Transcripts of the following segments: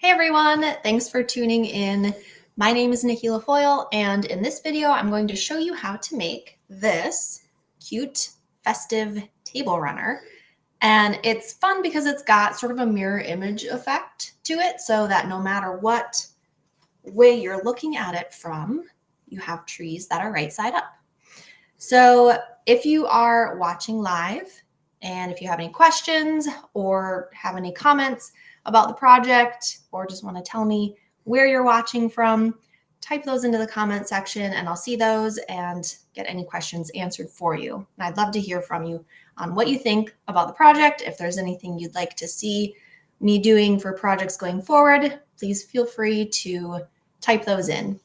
Hey everyone, thanks for tuning in. My name is Nikki LaFoyle, and in this video, I'm going to show you how to make this cute, festive table runner. And it's fun because it's got sort of a mirror image effect to it, so that no matter what way you're looking at it from, you have trees that are right side up. So if you are watching live, and if you have any questions or have any comments about the project, or just want to tell me where you're watching from, type those into the comment section and I'll see those and get any questions answered for you. And I'd love to hear from you on what you think about the project. If there's anything you'd like to see me doing for projects going forward, please feel free to type those in.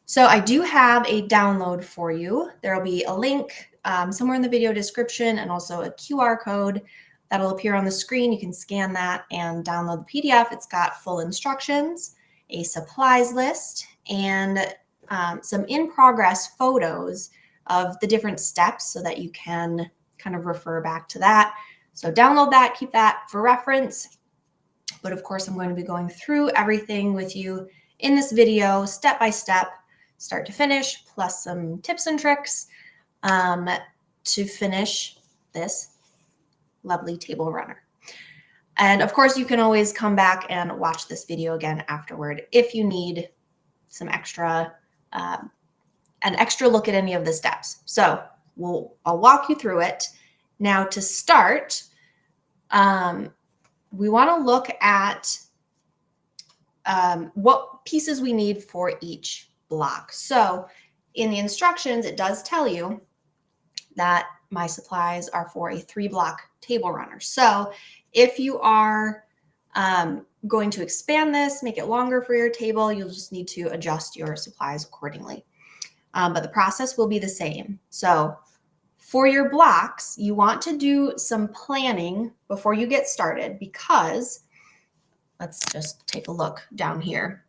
So I do have a download for you. There will be a link somewhere in the video description and also a QR code that'll appear on the screen. You can scan that and download the PDF. It's got full instructions, a supplies list, and some in-progress photos of the different steps so that you can kind of refer back to that. So download that, keep that for reference. But of course, I'm going to be going through everything with you in this video, step by step, start to finish, plus some tips and tricks to finish this lovely table runner. And of course, you can always come back and watch this video again afterward if you need some extra, an extra look at any of the steps. So I'll walk you through it. Now to start, we want to look at what pieces we need for each block. So in the instructions, it does tell you that my supplies are for a 3-block table runner. So if you are going to expand this, make it longer for your table, you'll just need to adjust your supplies accordingly. But the process will be the same. So for your blocks, you want to do some planning before you get started because let's just take a look down here.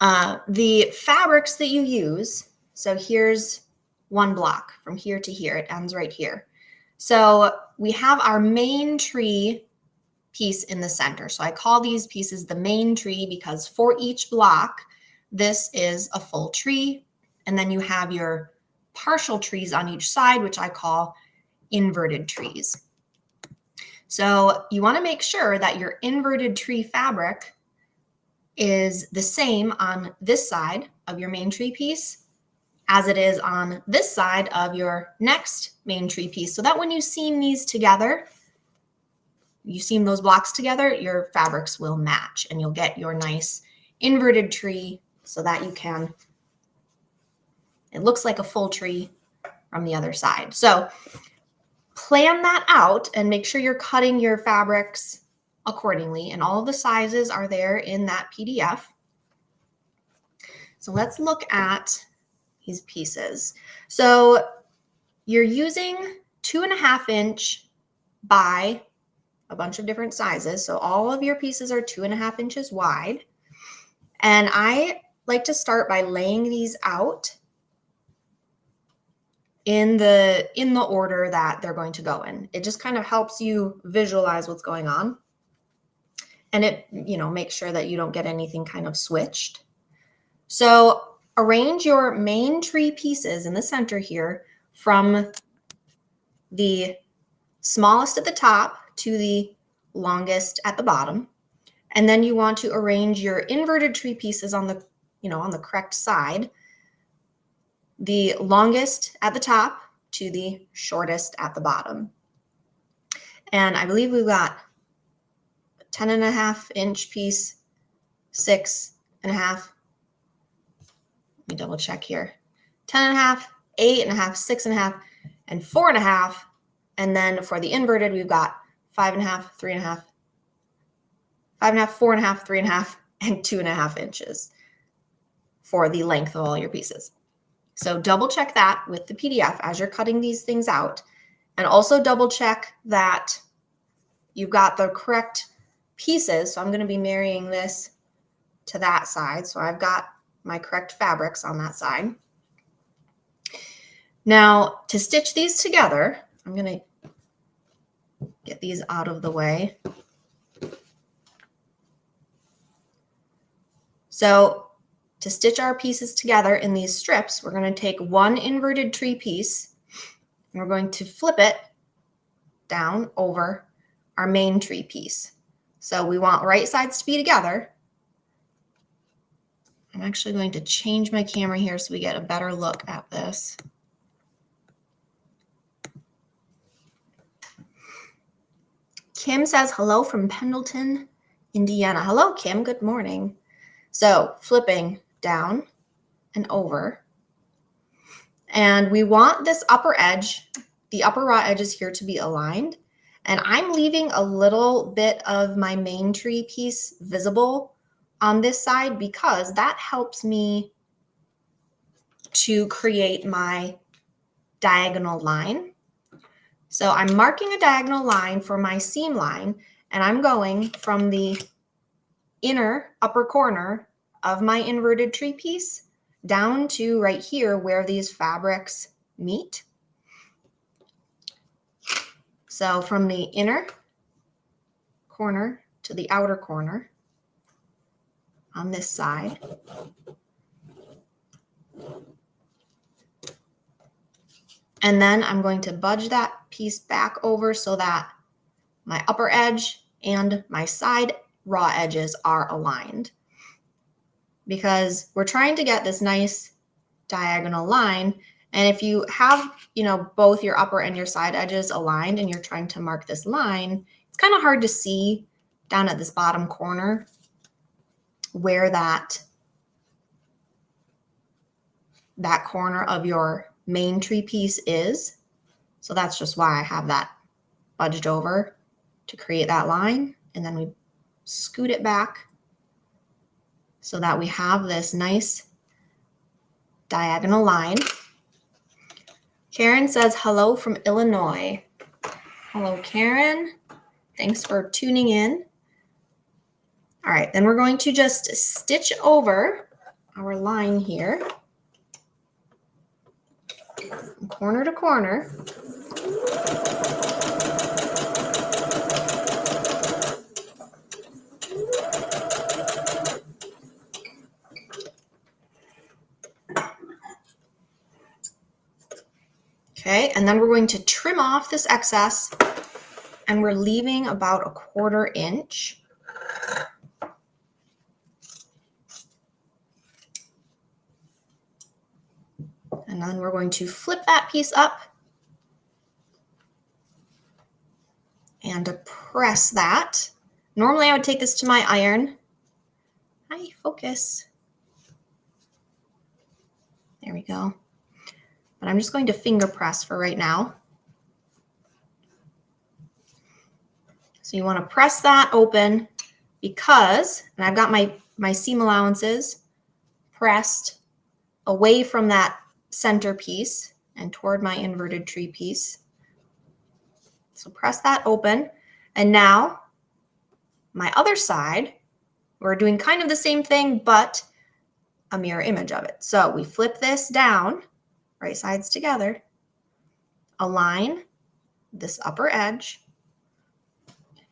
The fabrics that you use, so here's one block from here to here. It ends right here. So we have our main tree piece in the center. So I call these pieces the main tree because for each block, this is a full tree. And then you have your partial trees on each side, which I call inverted trees. So you want to make sure that your inverted tree fabric is the same on this side of your main tree piece as it is on this side of your next main tree piece. So that when you seam these together, you seam those blocks together, your fabrics will match and you'll get your nice inverted tree so that you can, it looks like a full tree from the other side. So plan that out and make sure you're cutting your fabrics accordingly. And all of the sizes are there in that PDF. So let's look at these pieces. So you're using 2.5 inch by a bunch of different sizes. So all of your pieces are 2.5 inches wide. And I like to start by laying these out in the order that they're going to go in. It just kind of helps you visualize what's going on. And it, makes sure that you don't get anything kind of switched. So arrange your main tree pieces in the center here from the smallest at the top to the longest at the bottom. And then you want to arrange your inverted tree pieces on the, on the correct side, the longest at the top to the shortest at the bottom. And I believe we've got 10.5 inch piece, 6.5. Let me double check here. 10.5, 8.5, 6.5, and 4.5. And then for the inverted, we've got 5.5, 3.5, 5.5, 4.5, 3.5, and 2.5 inches for the length of all your pieces. So double check that with the PDF as you're cutting these things out. And also double check that you've got the correct pieces. So I'm going to be marrying this to that side. So I've got my correct fabrics on that side. Now to stitch these together, I'm going to get these out of the way. So to stitch our pieces together in these strips, we're going to take one inverted tree piece and we're going to flip it down over our main tree piece. So we want right sides to be together. I'm actually going to change my camera here so we get a better look at this. Kim says hello from Pendleton, Indiana. Hello, Kim. Good morning. So flipping down and over. And we want this upper edge, the upper raw edges here to be aligned. And I'm leaving a little bit of my main tree piece visible on this side because that helps me to create my diagonal line. So I'm marking a diagonal line for my seam line, and I'm going from the inner upper corner of my inverted tree piece down to right here where these fabrics meet. So from the inner corner to the outer corner on this side. And then I'm going to budge that piece back over so that my upper edge and my side raw edges are aligned. Because we're trying to get this nice diagonal line. And if you have, both your upper and your side edges aligned and you're trying to mark this line, it's kind of hard to see down at this bottom corner where that corner of your main tree piece is. So that's just why I have that budged over to create that line. And then we scoot it back so that we have this nice diagonal line. Karen says hello from Illinois. Hello, Karen. Thanks for tuning in. All right, then we're going to just stitch over our line here, corner to corner. Okay, and then we're going to trim off this excess, and we're leaving about 1/4 inch. And then we're going to flip that piece up and press that. Normally I would take this to my iron. Hi, focus. There we go. But I'm just going to finger press for right now. So you want to press that open because, and I've got my seam allowances pressed away from that center piece and toward my inverted tree piece. So press that open. And now my other side, we're doing kind of the same thing, but a mirror image of it. So we flip this down, right sides together, align this upper edge.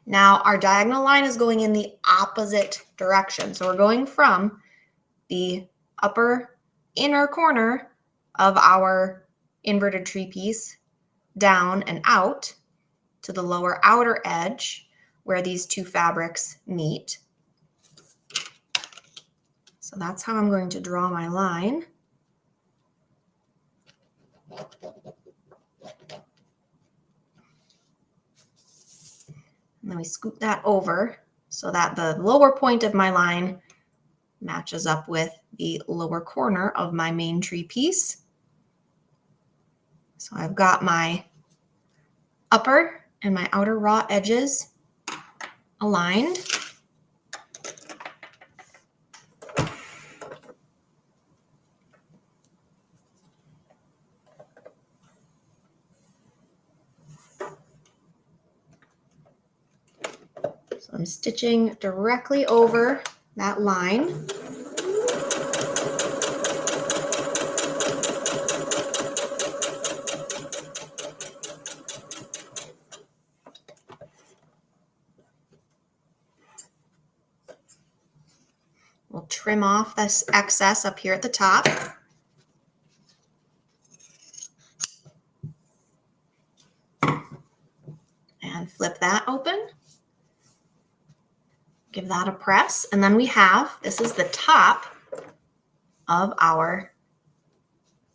Now our diagonal line is going in the opposite direction. So we're going from the upper inner corner of our inverted tree piece down and out to the lower outer edge where these two fabrics meet. So that's how I'm going to draw my line. And then we scoot that over so that the lower point of my line matches up with the lower corner of my main tree piece. So I've got my upper and my outer raw edges aligned. So I'm stitching directly over that line. We'll trim off this excess up here at the top. And flip that open. Give that a press. And then we have, this is the top of our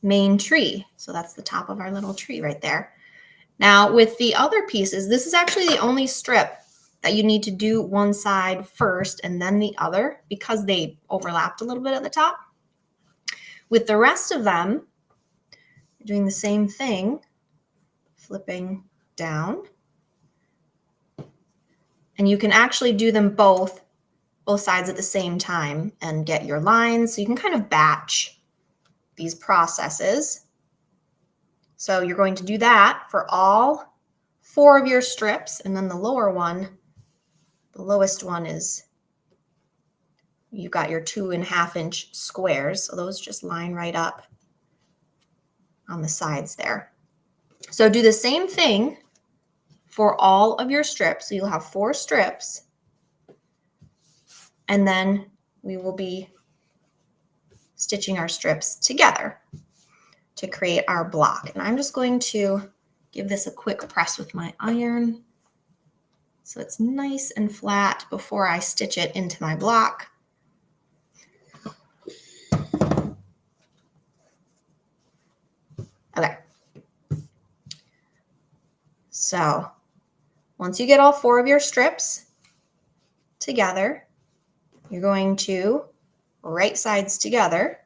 main tree. So that's the top of our little tree right there. Now with the other pieces, this is actually the only strip that you need to do one side first and then the other because they overlapped a little bit at the top. With the rest of them, you're doing the same thing, flipping down. And you can actually do them both sides at the same time and get your lines. So you can kind of batch these processes. So you're going to do that for all 4 of your strips. And then the lower one, the lowest one is, you've got your 2.5 inch squares. So those just line right up on the sides there. So do the same thing for all of your strips. So you'll have 4 strips. And then we will be stitching our strips together to create our block. And I'm just going to give this a quick press with my iron so it's nice and flat before I stitch it into my block. Okay. So once you get all 4 of your strips together, you're going to right sides together,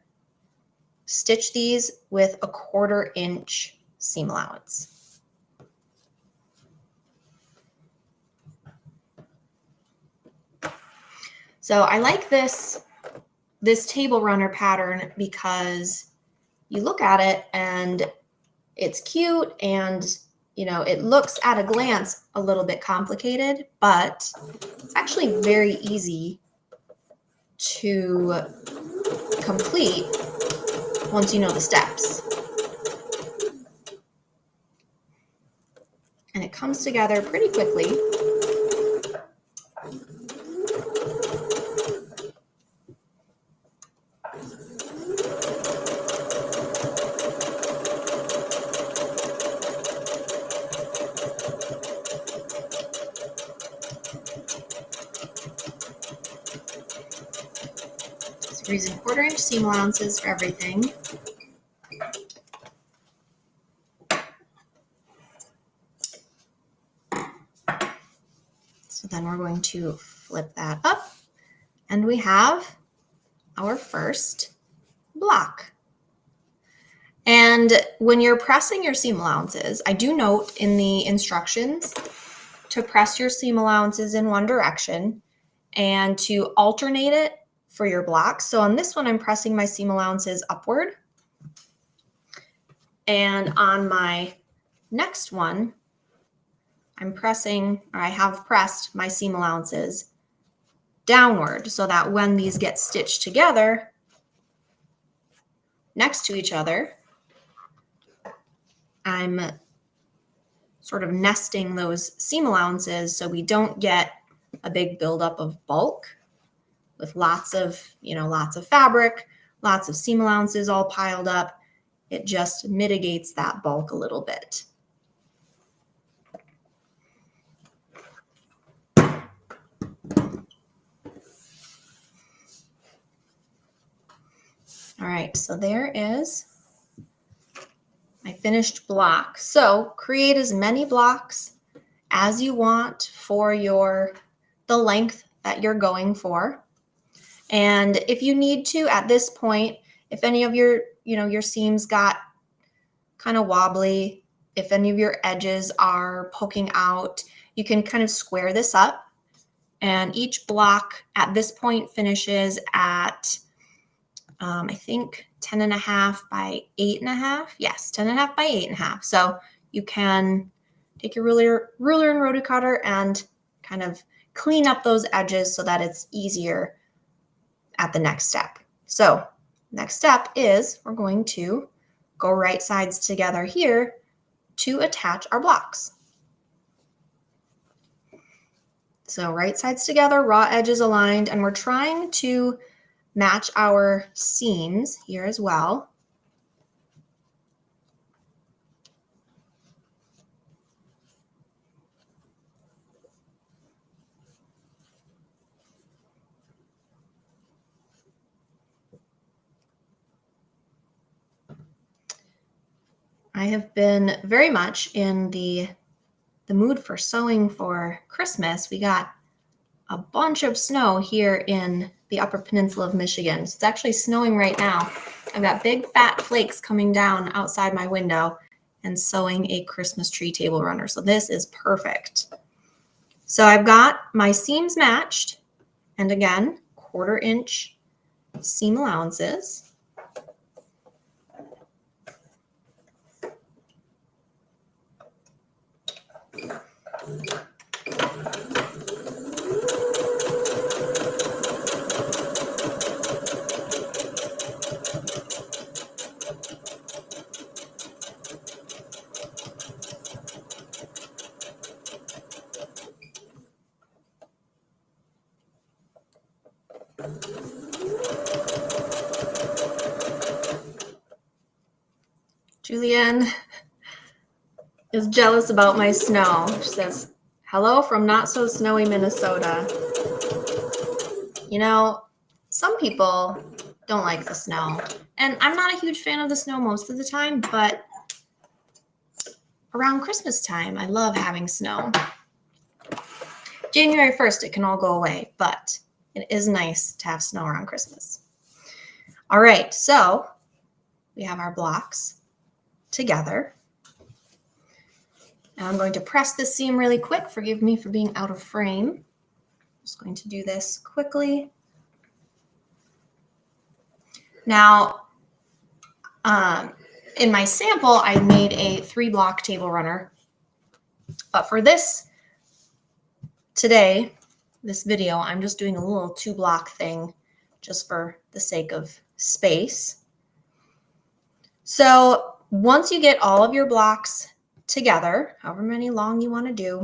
stitch these with a 1/4 inch seam allowance. So I like this table runner pattern because you look at it and it's cute and you know, it looks at a glance a little bit complicated, but it's actually very easy to complete once you know the steps. And it comes together pretty quickly. We're using 1/4 inch seam allowances for everything. So then we're going to flip that up and we have our first block. And when you're pressing your seam allowances, I do note in the instructions to press your seam allowances in one direction and to alternate it for your blocks. So on this one, I'm pressing my seam allowances upward. And on my next one, I have pressed my seam allowances downward so that when these get stitched together next to each other, I'm sort of nesting those seam allowances so we don't get a big buildup of bulk with lots of fabric, lots of seam allowances all piled up. It just mitigates that bulk a little bit. All right, so there is my finished block. So create as many blocks as you want for the length that you're going for. And if you need to, at this point, if any of your seams got kind of wobbly, if any of your edges are poking out, you can kind of square this up. And each block at this point finishes at, I think 10.5 by 8.5. Yes, 10.5 by 8.5. So you can take your ruler and rotary cutter and kind of clean up those edges so that it's easier at the next step. So next step is we're going to go right sides together here to attach our blocks. So right sides together, raw edges aligned, and we're trying to match our seams here as well. I have been very much in the mood for sewing for Christmas. We got a bunch of snow here in the Upper Peninsula of Michigan. So it's actually snowing right now. I've got big fat flakes coming down outside my window and sewing a Christmas tree table runner. So this is perfect. So I've got my seams matched, and again, 1/4 inch seam allowances. Julianne is jealous about my snow. She says, "Hello from not so snowy Minnesota." You know, some people don't like the snow. And I'm not a huge fan of the snow most of the time, but around Christmas time, I love having snow. January 1st, it can all go away, but it is nice to have snow around Christmas. All right, so we have our blocks together. Now I'm going to press this seam really quick. Forgive me for being out of frame. Just going to do this quickly. Now, in my sample, I made a 3-block table runner. But for this today, this video, I'm just doing a little 2-block thing just for the sake of space. So once you get all of your blocks together, however many long you want to do,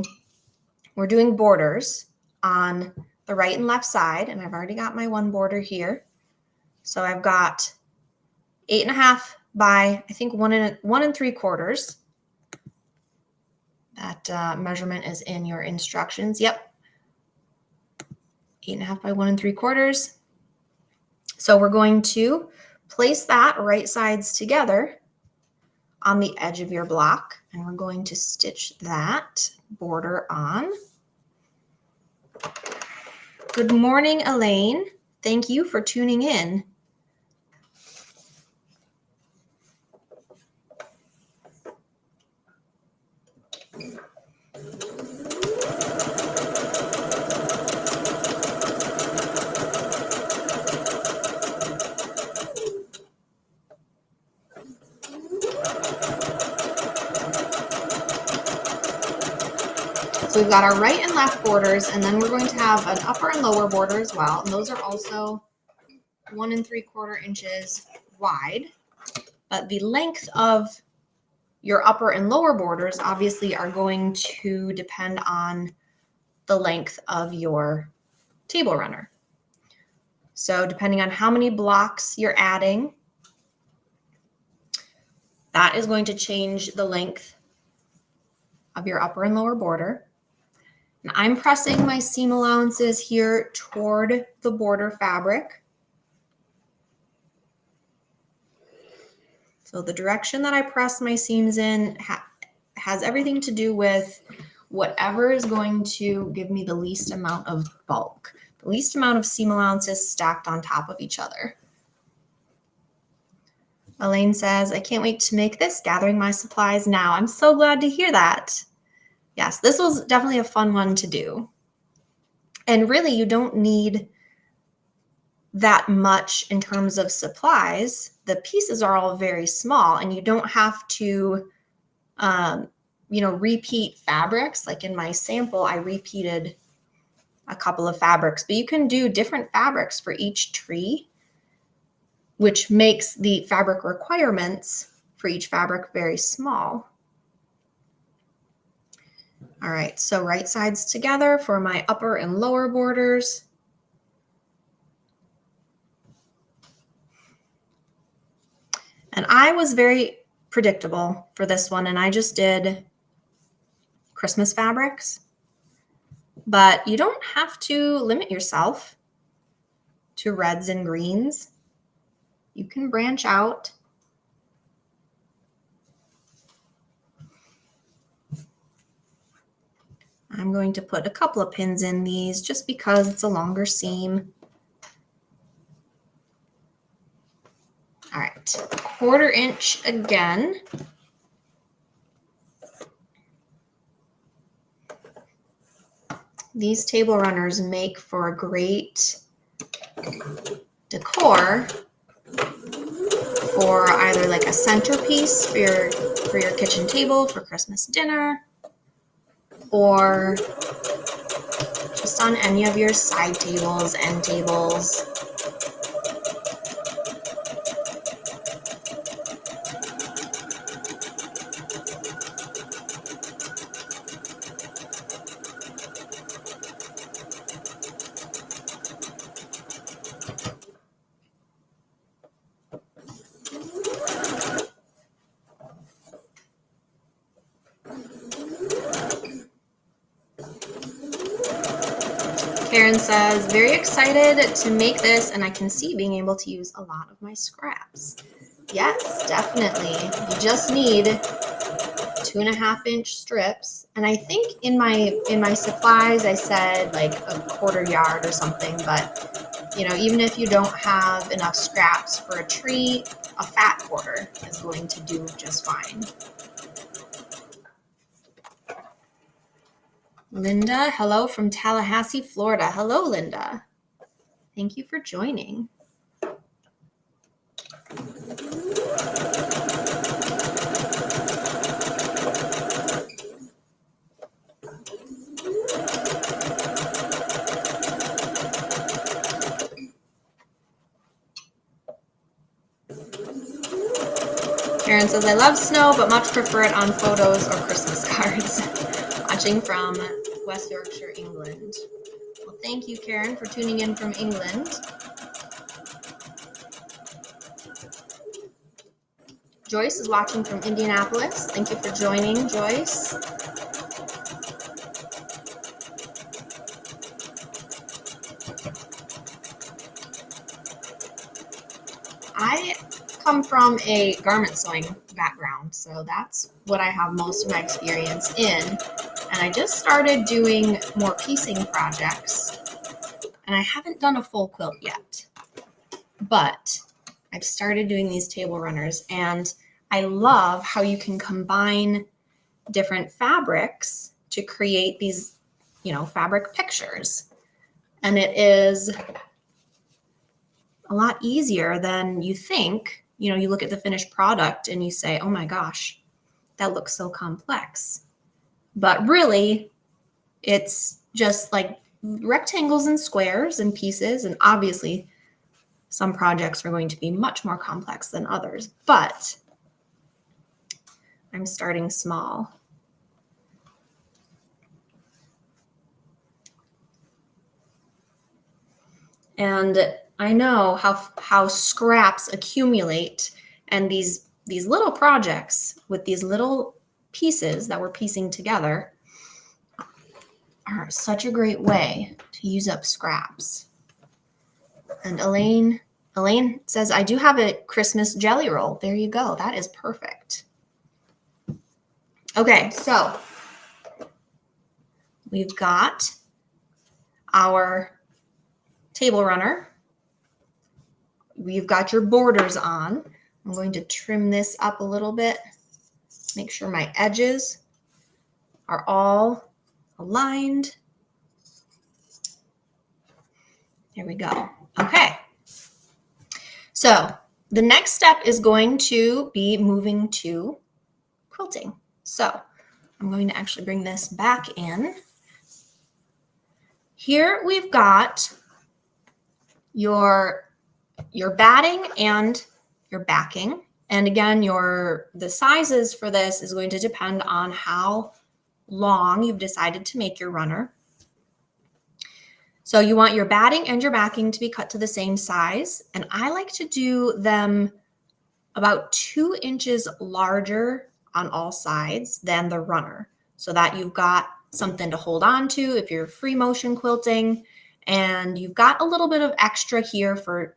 we're doing borders on the right and left side. And I've already got my one border here. So I've got 8.5 by, I think, 1 3/4. That measurement is in your instructions. Yep. 8.5 by 1 3/4. So we're going to place that right sides together on the edge of your block, and we're going to stitch that border on. Good morning, Elaine. Thank you for tuning in. So we've got our right and left borders, and then we're going to have an upper and lower border as well. And those are also 1 3/4 inches wide. But the length of your upper and lower borders obviously are going to depend on the length of your table runner. So depending on how many blocks you're adding, that is going to change the length of your upper and lower border. And I'm pressing my seam allowances here toward the border fabric. So the direction that I press my seams in has everything to do with whatever is going to give me the least amount of bulk, the least amount of seam allowances stacked on top of each other. Elaine says, "I can't wait to make this, gathering my supplies now." I'm so glad to hear that. Yes, this was definitely a fun one to do. And really, you don't need that much in terms of supplies. The pieces are all very small, and you don't have to, repeat fabrics. Like in my sample, I repeated a couple of fabrics, but you can do different fabrics for each tree, which makes the fabric requirements for each fabric very small. All right, so right sides together for my upper and lower borders. And I was very predictable for this one, and I just did Christmas fabrics. But you don't have to limit yourself to reds and greens. You can branch out. I'm going to put a couple of pins in these just because it's a longer seam. All right, 1/4 inch again. These table runners make for a great decor for either like a centerpiece for your kitchen table for Christmas dinner, or just on any of your side tables, end tables. Karen says, very excited to make this, and I can see being able to use a lot of my scraps. Yes, definitely. You just need 2.5 inch strips. And I think in my supplies I said like a 1/4 yard or something, but you know, even if you don't have enough scraps for a tree, a fat 1/4 is going to do just fine. Linda, hello from Tallahassee, Florida. Hello, Linda. Thank you for joining. Karen says, I love snow, but much prefer it on photos or Christmas cards. Watching from West Yorkshire, England. Well, thank you, Karen, for tuning in from England. Joyce is watching from Indianapolis. Thank you for joining, Joyce. I come from a garment sewing background, so that's what I have most of my experience in. And I just started doing more piecing projects, and I haven't done a full quilt yet, but I've started doing these table runners, and I love how you can combine different fabrics to create these, you know, fabric pictures. And it is a lot easier than you think. You know, you look at the finished product and you say, oh my gosh, that looks so complex. But really, it's just like rectangles and squares and pieces. And obviously, some projects are going to be much more complex than others, but I'm starting small. And I know how scraps accumulate, and these little projects with these little pieces that we're piecing together are such a great way to use up scraps. And Elaine says, I do have a Christmas jelly roll. There you go. That is perfect. Okay, so we've got our table runner. We've got your borders on. I'm going to trim this up a little bit. Make sure my edges are all aligned. There we go. Okay. So the next step is going to be moving to quilting. So I'm going to actually bring this back in. Here we've got your batting and your backing. And again, the sizes for this is going to depend on how long you've decided to make your runner. So you want your batting and your backing to be cut to the same size. And I like to do them about 2 inches larger on all sides than the runner, so that you've got something to hold on to if you're free motion quilting, and you've got a little bit of extra here for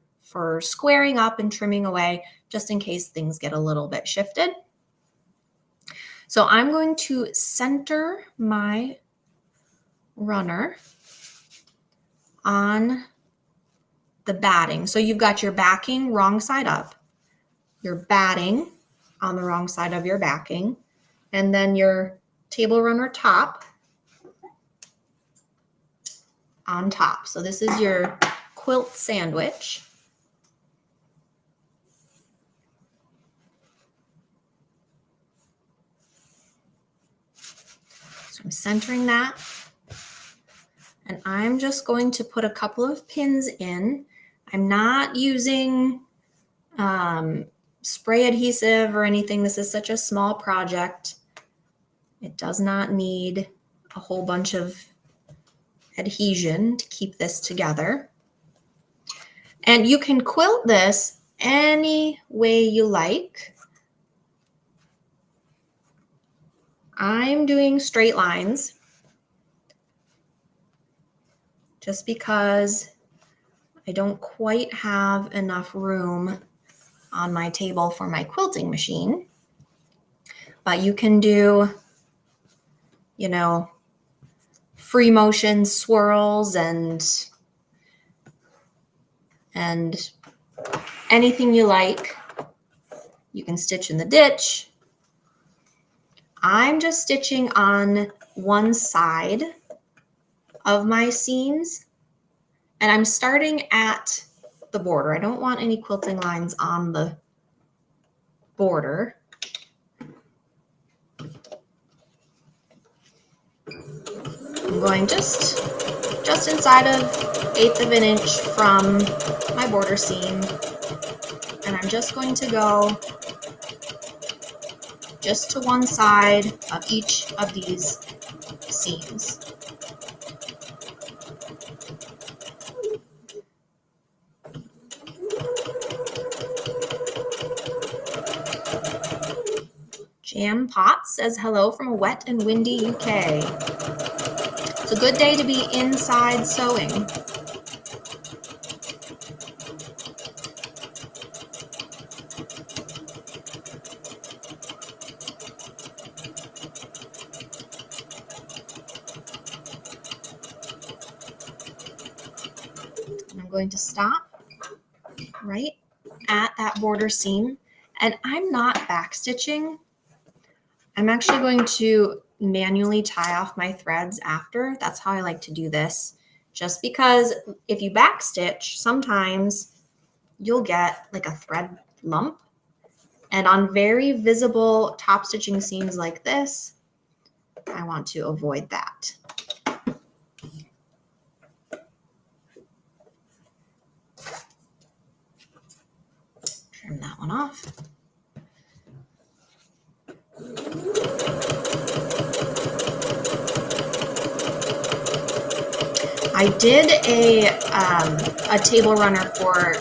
squaring up and trimming away just in case things get a little bit shifted. So I'm going to center my runner on the batting. So you've got your backing wrong side up, your batting on the wrong side of your backing, and then your table runner top on top. So this is your quilt sandwich. So I'm centering that, and I'm just going to put a couple of pins in. I'm not using spray adhesive or anything. This is such a small project. It does not need a whole bunch of adhesion to keep this together. And you can quilt this any way you like. I'm doing straight lines just because I don't quite have enough room on my table for my quilting machine. But you can do, you know, free motion swirls and anything you like. You can stitch in the ditch. I'm just stitching on one side of my seams, and I'm starting at the border. I don't want any quilting lines on the border. I'm going just inside of 1/8 of an inch from my border seam, and I'm just going to go just to one side of each of these seams. Jam Potts says hello from a wet and windy UK. It's a good day to be inside sewing. And I'm going to stop right at that border seam, and I'm not backstitching. I'm actually going to manually tie off my threads after. That's how I like to do this, just because if you backstitch, sometimes you'll get like a thread lump. And on very visible top stitching seams like this, I want to avoid that. Trim that one off. I did a table runner for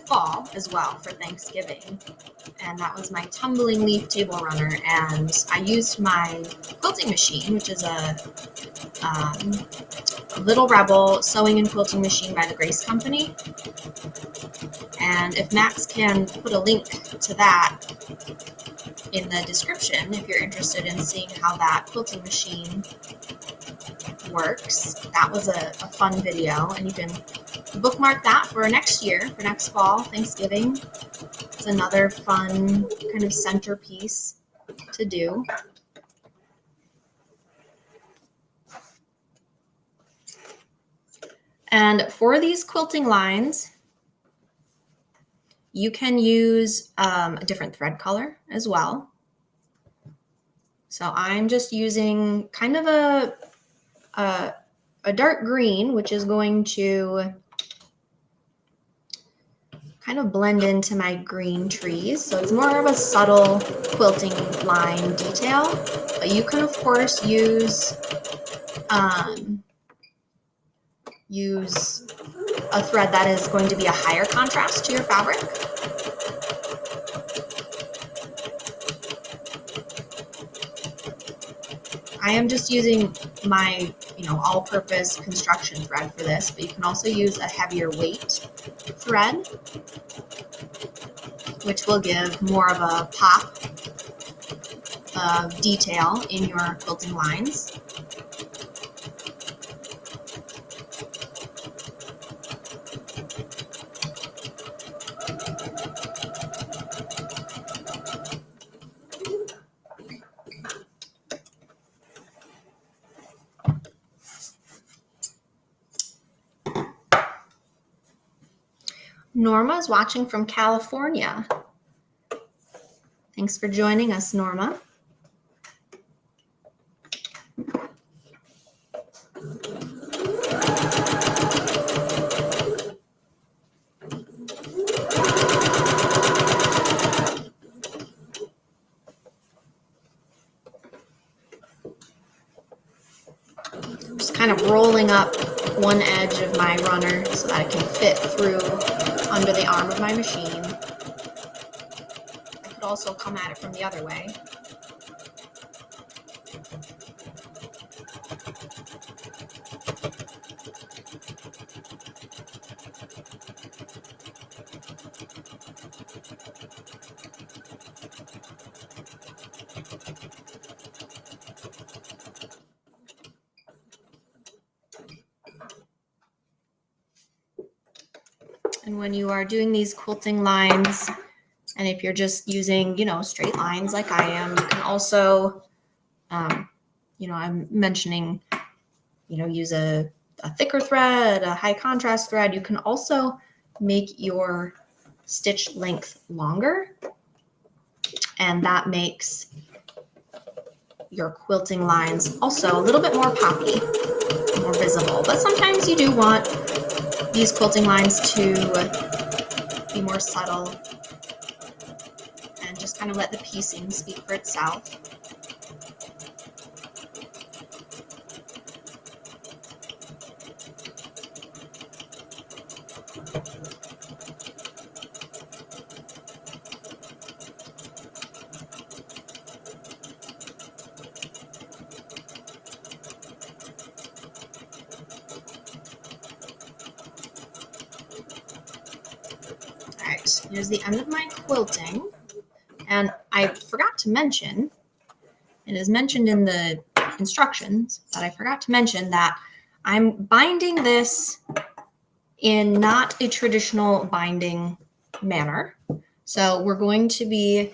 fall as well for Thanksgiving, and that was my tumbling leaf table runner, and I used my quilting machine, which is a Little Rebel sewing and quilting machine by the Grace Company. And if Max can put a link to that in the description if you're interested in seeing how that quilting machine works. That was a fun video, and you can bookmark that for next year, for next fall, Thanksgiving. It's another fun kind of centerpiece to do. And for these quilting lines, you can use a different thread color as well. So I'm just using kind of a dark green, which is going to kind of blend into my green trees. So it's more of a subtle quilting line detail, but you can of course use a thread that is going to be a higher contrast to your fabric. I am just using my, all-purpose construction thread for this, but you can also use a heavier weight thread, which will give more of a pop of detail in your quilting lines. Norma is watching from California. Thanks for joining us, Norma. Just kind of rolling up one edge of my runner so that it can fit through under the arm of my machine. I could also come at it from the other way. And when you are doing these quilting lines, and if you're just using, straight lines like I am, you can also, I'm mentioning, use a thicker thread, a high contrast thread. You can also make your stitch length longer, and that makes your quilting lines also a little bit more poppy, more visible. But sometimes you do want these quilting lines to be more subtle and just kind of let the piecing speak for itself. Alright, here's the end of my quilting. And I forgot to mention, it is mentioned in the instructions, but I forgot to mention that I'm binding this in not a traditional binding manner. So we're going to be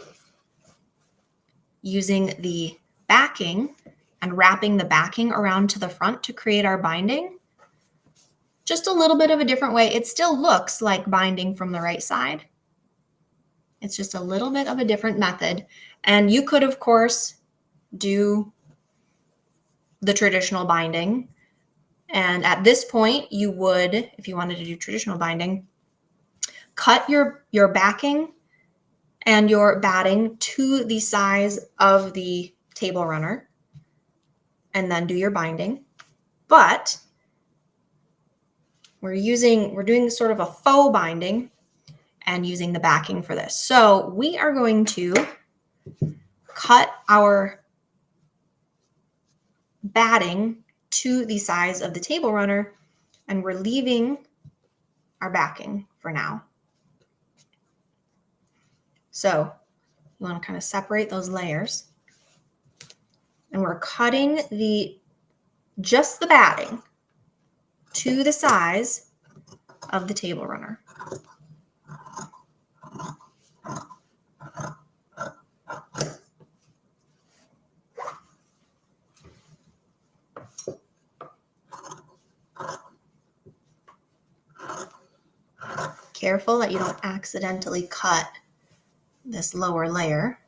using the backing and wrapping the backing around to the front to create our binding. Just a little bit of a different way. It still looks like binding from the right side. It's just a little bit of a different method. And you could, of course, do the traditional binding. And at this point, you would, if you wanted to do traditional binding, cut your backing and your batting to the size of the table runner and then do your binding. But we're doing sort of a faux binding and using the backing for this. So we are going to cut our batting to the size of the table runner, and we're leaving our backing for now. So you want to kind of separate those layers, and we're cutting just the batting to the size of the table runner. Careful that you don't accidentally cut this lower layer.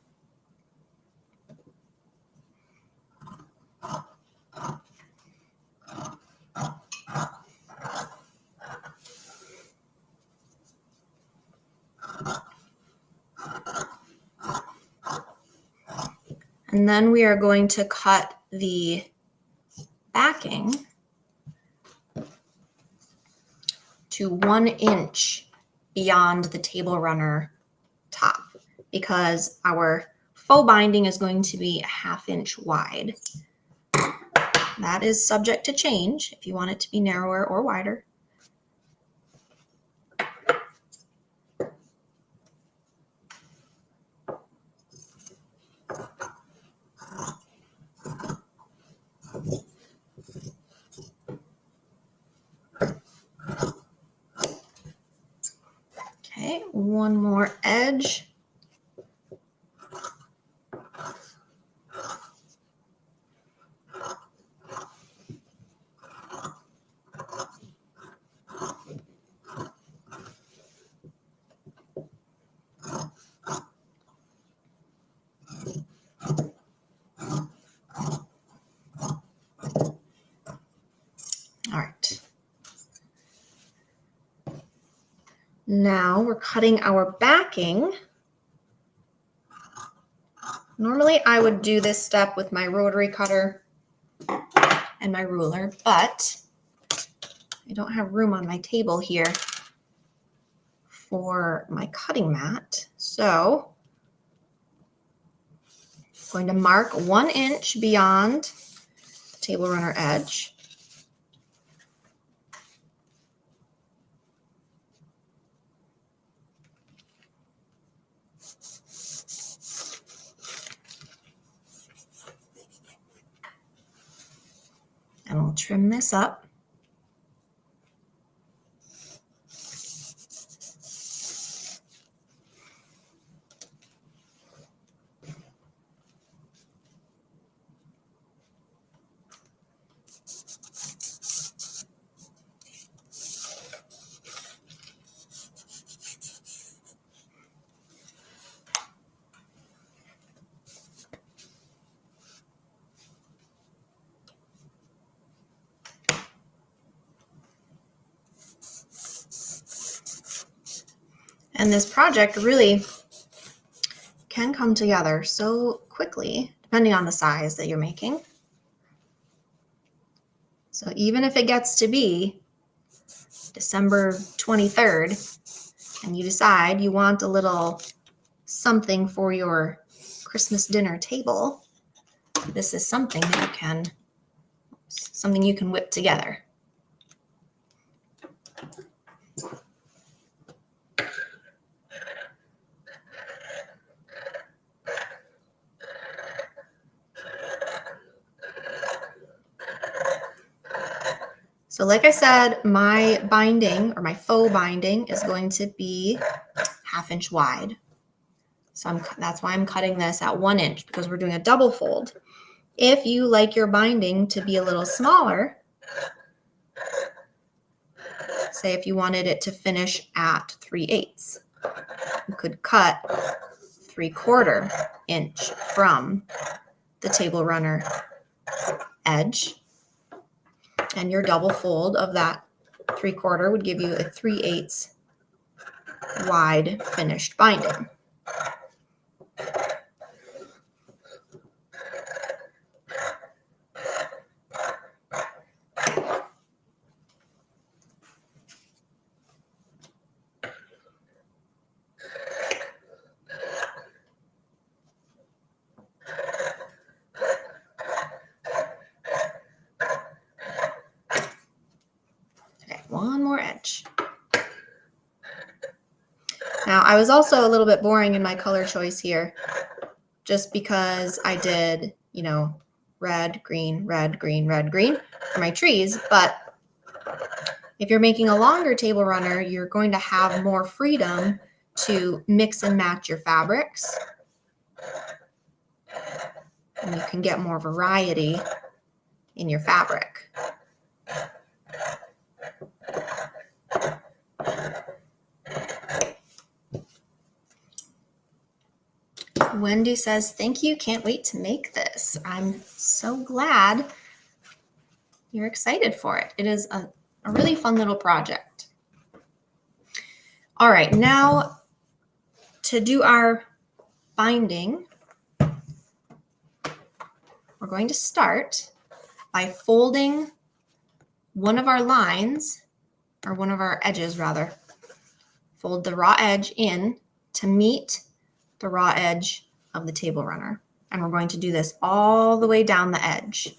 And then we are going to cut the backing to 1 inch beyond the table runner top, because our faux binding is going to be a 1/2 inch wide. That is subject to change if you want it to be narrower or wider. Okay, one more edge. All right. Now we're cutting our backing. Normally I would do this step with my rotary cutter and my ruler, but I don't have room on my table here for my cutting mat. So I'm going to mark 1 inch beyond the table runner edge. And we'll trim this up. And this project really can come together so quickly, depending on the size that you're making. So even if it gets to be December 23rd and you decide you want a little something for your Christmas dinner table, this is something that you can whip together. So like I said, my binding or my faux binding is going to be 1/2 inch wide. So that's why I'm cutting this at 1 inch, because we're doing a double fold. If you like your binding to be a little smaller, say if you wanted it to finish at 3/8, you could cut 3/4 inch from the table runner edge, and your double fold of that 3/4 would give you a 3/8 wide finished binding. Okay, one more edge. Now, I was also a little bit boring in my color choice here, just because I did, red, green, red, green, red, green for my trees. But if you're making a longer table runner, you're going to have more freedom to mix and match your fabrics. And you can get more variety in your fabric. Wendy says, thank you. Can't wait to make this. I'm so glad you're excited for it. It is a really fun little project. All right, now to do our binding, we're going to start by folding one of our lines, or one of our edges rather. Fold the raw edge in to meet the raw edge of the table runner. And we're going to do this all the way down the edge.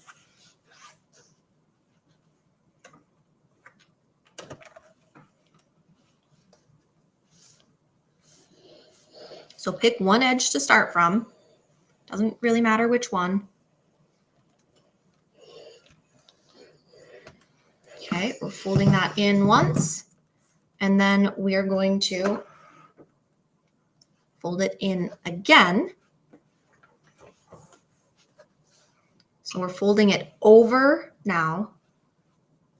So pick one edge to start from. Doesn't really matter which one. Okay, we're folding that in once, and then we are going to fold it in again. So we're folding it over now,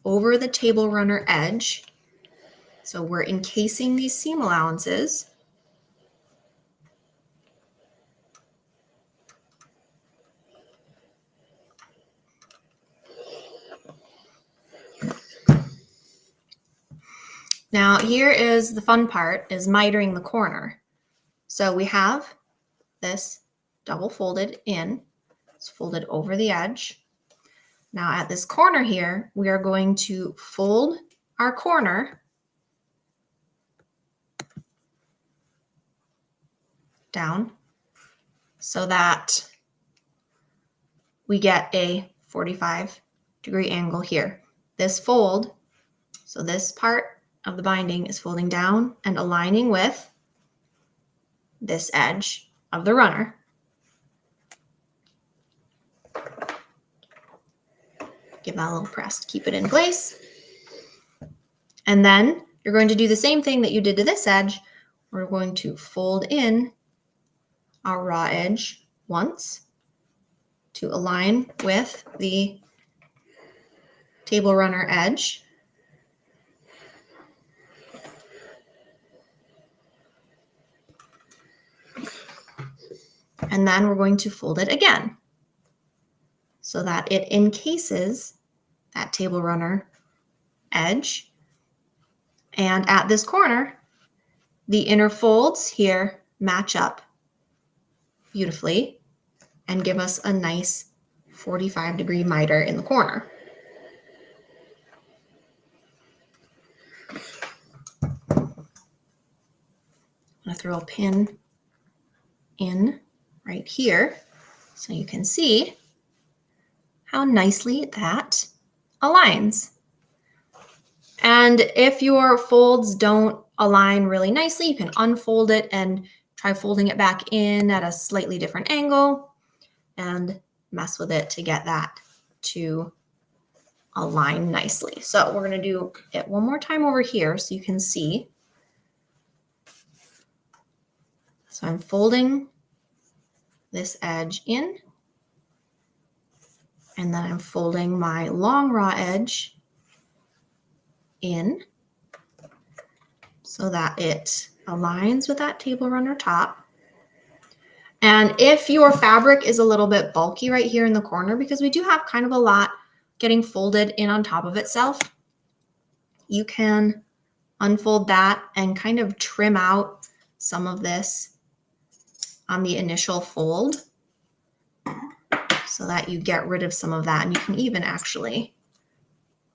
over the table runner edge. So we're encasing these seam allowances. Now here is the fun part, is mitering the corner. So we have this double folded in. It's folded over the edge. Now at this corner here, we are going to fold our corner down so that we get a 45-degree angle here. This fold, so this part of the binding is folding down and aligning with this edge of the runner. Give that a little press to keep it in place. And then you're going to do the same thing that you did to this edge. We're going to fold in our raw edge once to align with the table runner edge. And then we're going to fold it again so that it encases that table runner edge. And at this corner, the inner folds here match up beautifully and give us a nice 45-degree miter in the corner. I'm going to throw a pin in right here so you can see how nicely that aligns. And if your folds don't align really nicely, you can unfold it and try folding it back in at a slightly different angle and mess with it to get that to align nicely. So we're going to do it one more time over here so you can see. So I'm folding this edge in, and then I'm folding my long raw edge in so that it aligns with that table runner top. And if your fabric is a little bit bulky right here in the corner, because we do have kind of a lot getting folded in on top of itself, you can unfold that and kind of trim out some of this on the initial fold so that you get rid of some of that. And you can even actually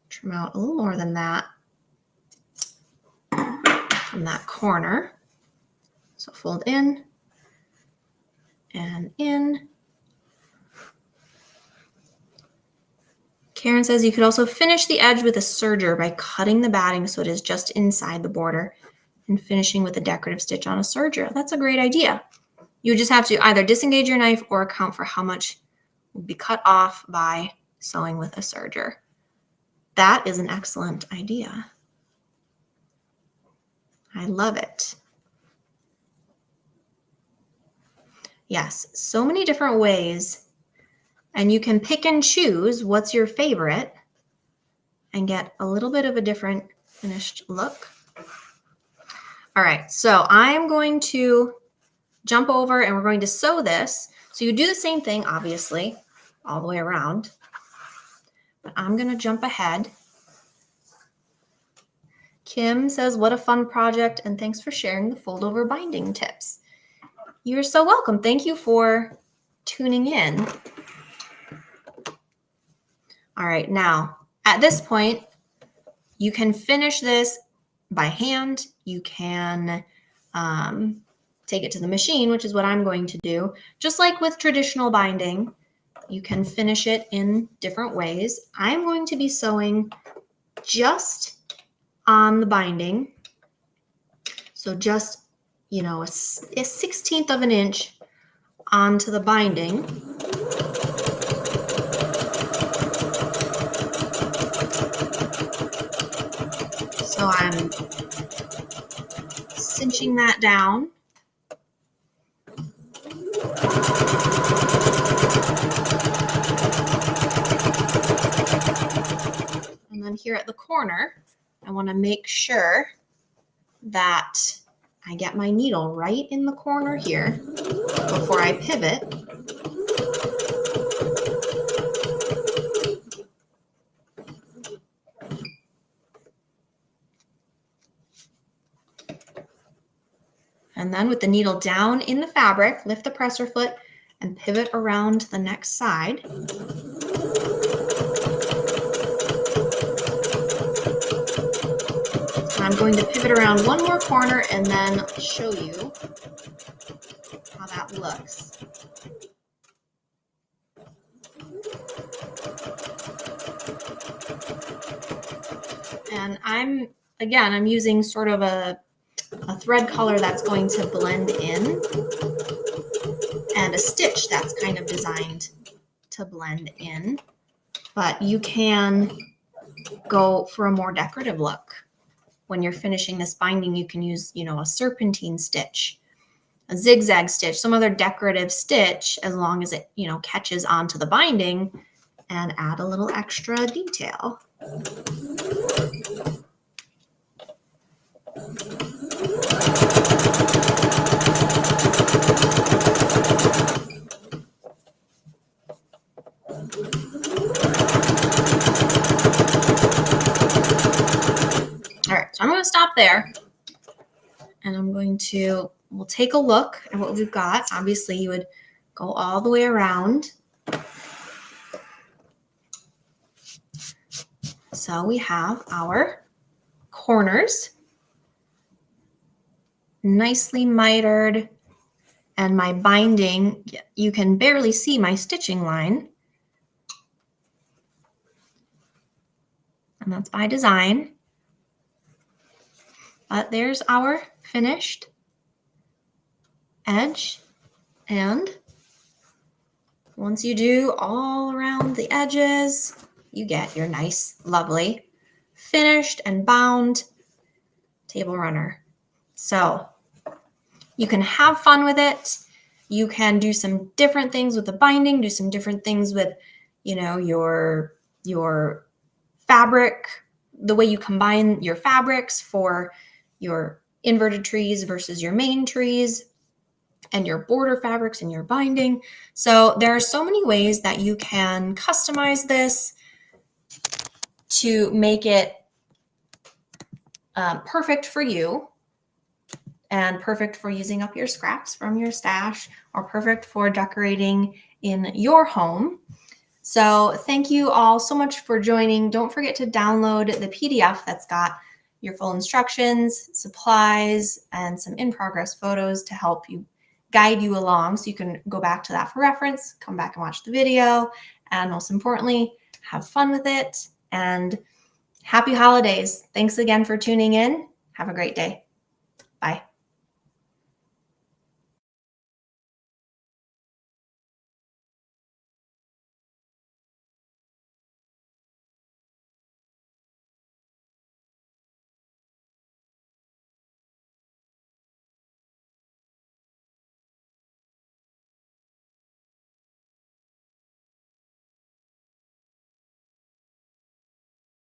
trim out a little more than that from that corner. So fold in and in. Karen says you could also finish the edge with a serger by cutting the batting so it is just inside the border and finishing with a decorative stitch on a serger. That's a great idea. You just have to either disengage your knife or account for how much will be cut off by sewing with a serger. That is an excellent idea. I love it. Yes, so many different ways, and you can pick and choose what's your favorite and get a little bit of a different finished look. All right, so I'm going to jump over and we're going to sew this. So you do the same thing, obviously, all the way around, but I'm going to jump ahead. Kim says, what a fun project, and thanks for sharing the fold over binding tips. You're so welcome. Thank you for tuning in. All right, now at this point, you can finish this by hand. You can take it to the machine, which is what I'm going to do. Just like with traditional binding, you can finish it in different ways. I'm going to be sewing just on the binding. So just you know, a 1/16 of an inch onto the binding. So I'm cinching that down. And then here at the corner, I want to make sure that I get my needle right in the corner here before I pivot. And then with the needle down in the fabric, lift the presser foot and pivot around the next side. I'm going to pivot around one more corner and then show you how that looks. And I'm using sort of a thread color that's going to blend in and a stitch that's kind of designed to blend in. But you can go for a more decorative look. When you're finishing this binding, you can use, you know, a serpentine stitch, a zigzag stitch, some other decorative stitch, as long as it, you know, catches onto the binding, and add a little extra detail. All right, so I'm going to stop there, and we'll take a look at what we've got. Obviously, you would go all the way around. So we have our corners nicely mitered, and my binding, you can barely see my stitching line. And that's by design. But there's our finished edge. And once you do all around the edges, you get your nice, lovely, finished and bound table runner. So you can have fun with it. You can do some different things with the binding, do some different things with, you know, your fabric, the way you combine your fabrics for your inverted trees versus your main trees, and your border fabrics and your binding. So there are so many ways that you can customize this to make it perfect for you, and perfect for using up your scraps from your stash, or perfect for decorating in your home. So thank you all so much for joining. Don't forget to download the PDF that's got your full instructions, supplies, and some in-progress photos to help you guide you along, so you can go back to that for reference, come back and watch the video, and most importantly, have fun with it. And happy holidays. Thanks again for tuning in. Have a great day. Bye.